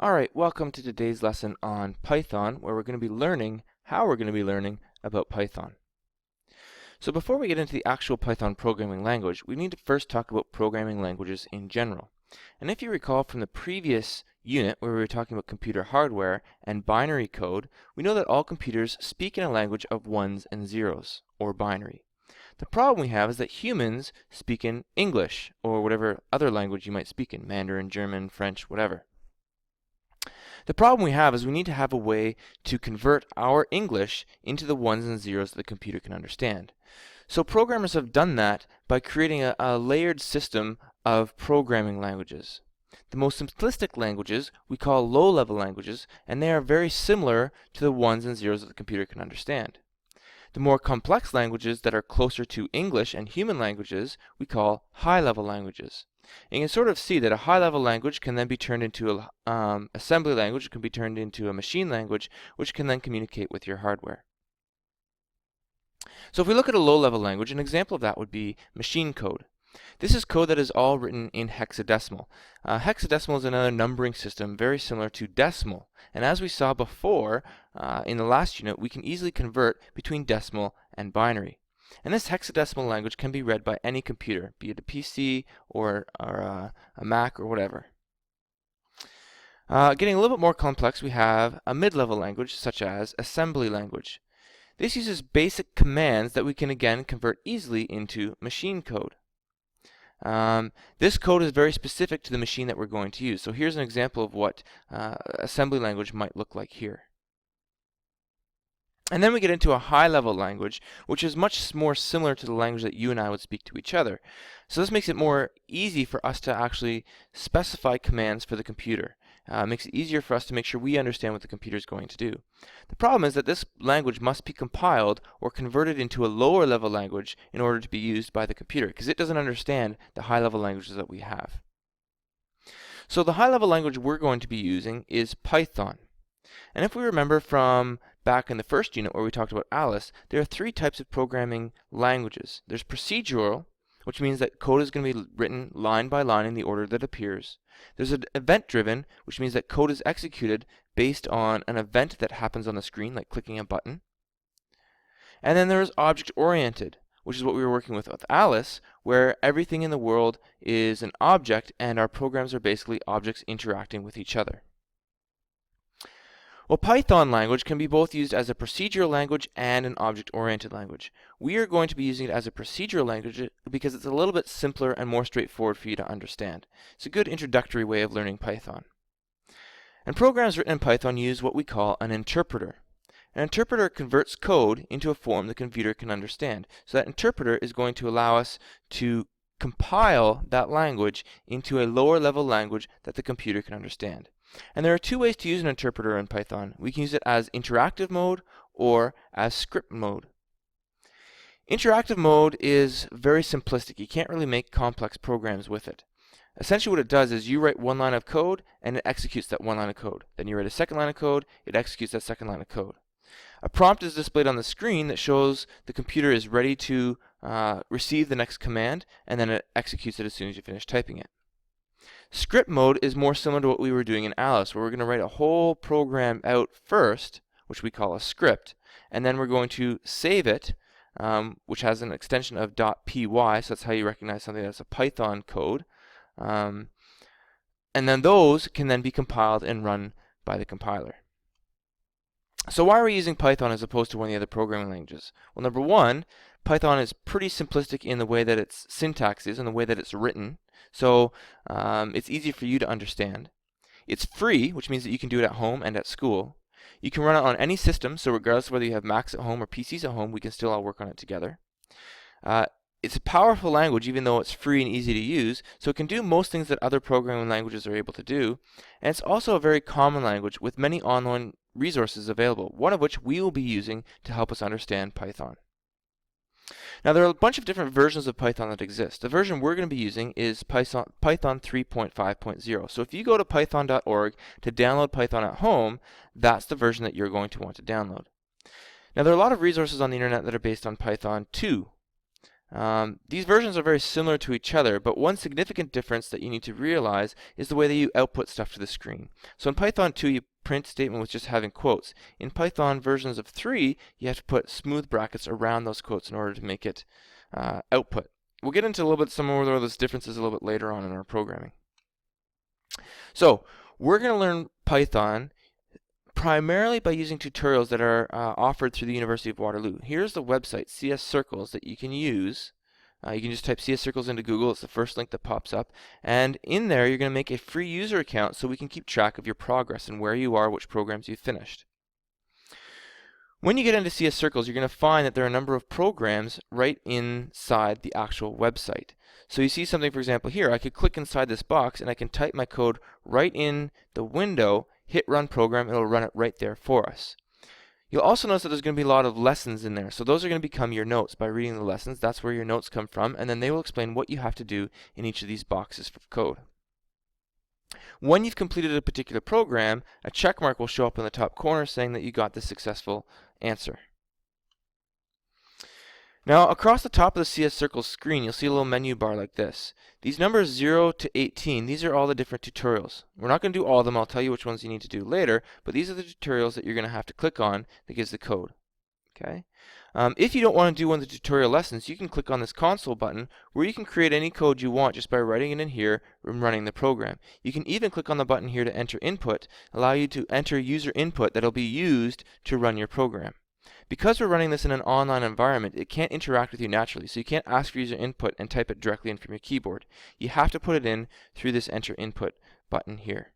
Alright, welcome to today's lesson on Python, where we're going to be learning how we're going to be learning about Python. So before we get into the actual Python programming language, we need to first talk about programming languages in general. And if you recall from the previous unit where we were talking about computer hardware and binary code, we know that all computers speak in a language of ones and zeros, or binary. The problem we have is that humans speak in English, or whatever other language you might speak in, Mandarin, German, French, whatever. The problem we have is we need to have a way to convert our English into the ones and zeros that the computer can understand. So programmers have done that by creating a layered system of programming languages. The most simplistic languages we call low-level languages, and they are very similar to the ones and zeros that the computer can understand. The more complex languages that are closer to English and human languages we call high-level languages. And you can sort of see that a high-level language can then be turned into an assembly language, it can be turned into a machine language, which can then communicate with your hardware. So if we look at a low-level language, an example of that would be machine code. This is code that is all written in hexadecimal. Hexadecimal is another numbering system very similar to decimal. And as we saw before in the last unit, we can easily convert between decimal and binary. And this hexadecimal language can be read by any computer, be it a PC or a Mac or whatever. Getting a little bit more complex, we have a mid-level language such as assembly language. This uses basic commands that we can again convert easily into machine code. This code is very specific to the machine that we're going to use. So here's an example of what assembly language might look like here. And then we get into a high-level language, which is much more similar to the language that you and I would speak to each other. So this makes it more easy for us to actually specify commands for the computer. It makes it easier for us to make sure we understand what the computer is going to do. The problem is that this language must be compiled or converted into a lower-level language in order to be used by the computer, because it doesn't understand the high-level languages that we have. So the high-level language we're going to be using is Python. And if we remember from back in the first unit where we talked about Alice, there are three types of programming languages. There's procedural, which means that code is going to be written line by line in the order that appears. There's an event-driven, which means that code is executed based on an event that happens on the screen, like clicking a button. And then there's object-oriented, which is what we were working with Alice, where everything in the world is an object and our programs are basically objects interacting with each other. Well, Python language can be both used as a procedural language and an object-oriented language. We are going to be using it as a procedural language because it's a little bit simpler and more straightforward for you to understand. It's a good introductory way of learning Python. And programs written in Python use what we call an interpreter. An interpreter converts code into a form the computer can understand. So that interpreter is going to allow us to compile that language into a lower-level language that the computer can understand. And there are two ways to use an interpreter in Python. We can use it as interactive mode or as script mode. Interactive mode is very simplistic. You can't really make complex programs with it. Essentially what it does is you write one line of code and it executes that one line of code. Then you write a second line of code, it executes that second line of code. A prompt is displayed on the screen that shows the computer is ready to receive the next command, and then it executes it as soon as you finish typing it. Script mode is more similar to what we were doing in Alice, where we're going to write a whole program out first, which we call a script, and then we're going to save it, which has an extension of .py, so that's how you recognize something that's a Python code. And then those can then be compiled and run by the compiler. So why are we using Python as opposed to one of the other programming languages? Well, number one, Python is pretty simplistic in the way that its syntax is and the way that it's written. So it's easy for you to understand. It's free, which means that you can do it at home and at school. You can run it on any system, so regardless of whether you have Macs at home or PCs at home, we can still all work on it together. It's a powerful language even though it's free and easy to use, so it can do most things that other programming languages are able to do. And it's also a very common language with many online resources available, one of which we will be using to help us understand Python. Now there are a bunch of different versions of Python that exist. The version we're going to be using is Python 3.5.0. So if you go to python.org to download Python at home, that's the version that you're going to want to download. Now there are a lot of resources on the internet that are based on Python 2. These versions are very similar to each other, but one significant difference that you need to realize is the way that you output stuff to the screen. So in Python 2, you print statement with just having quotes. In Python versions of 3, you have to put smooth brackets around those quotes in order to make it output. We'll get into a little bit some more of those differences a little bit later on in our programming. So we're going to learn Python primarily by using tutorials that are offered through the University of Waterloo. Here's the website, CS Circles, that you can use. You can just type CS Circles into Google. It's the first link that pops up. And in there, you're going to make a free user account so we can keep track of your progress and where you are, which programs you've finished. When you get into CS Circles, you're going to find that there are a number of programs right inside the actual website. So you see something, for example, here. I could click inside this box and I can type my code right in the window, hit run program, and it'll run it right there for us. You'll also notice that there's going to be a lot of lessons in there. So those are going to become your notes by reading the lessons. That's where your notes come from, and then they will explain what you have to do in each of these boxes for code. When you've completed a particular program, a check mark will show up in the top corner saying that you got the successful answer. Now, across the top of the CS Circles screen, you'll see a little menu bar like this. These numbers 0 to 18, these are all the different tutorials. We're not going to do all of them. I'll tell you which ones you need to do later, but these are the tutorials that you're going to have to click on that gives the code. Okay? If you don't want to do one of the tutorial lessons, you can click on this console button where you can create any code you want just by writing it in here and running the program. You can even click on the button here to enter input, allow you to enter user input that will be used to run your program. Because we're running this in an online environment, it can't interact with you naturally, so you can't ask for user input and type it directly in from your keyboard. You have to put it in through this enter input button here.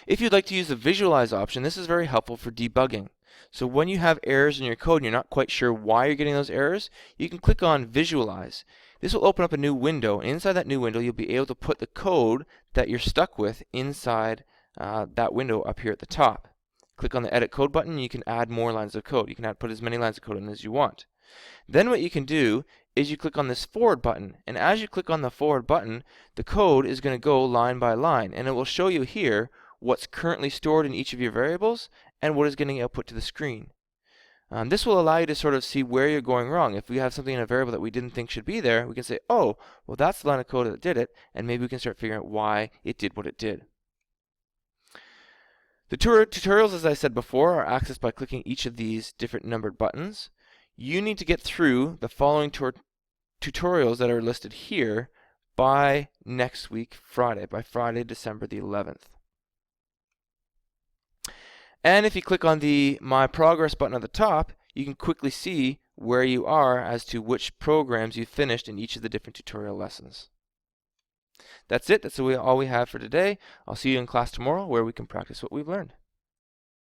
If you'd like to use the visualize option, this is very helpful for debugging. So when you have errors in your code and you're not quite sure why you're getting those errors, you can click on visualize. This will open up a new window, and inside that new window you'll be able to put the code that you're stuck with inside that window up here at the top. Click on the edit code button and you can add more lines of code. You can put as many lines of code in as you want. Then what you can do is you click on this forward button, and as you click on the forward button, the code is going to go line by line, and it will show you here what's currently stored in each of your variables and what is getting output to the screen. This will allow you to sort of see where you're going wrong. If we have something in a variable that we didn't think should be there, we can say, oh, well that's the line of code that did it, and maybe we can start figuring out why it did what it did. The tutorials, as I said before, are accessed by clicking each of these different numbered buttons. You need to get through the following tutorials that are listed here by next week, Friday, by Friday, December the 11th. And if you click on the My Progress button at the top, you can quickly see where you are as to which programs you've finished in each of the different tutorial lessons. That's it. That's all we have for today. I'll see you in class tomorrow where we can practice what we've learned.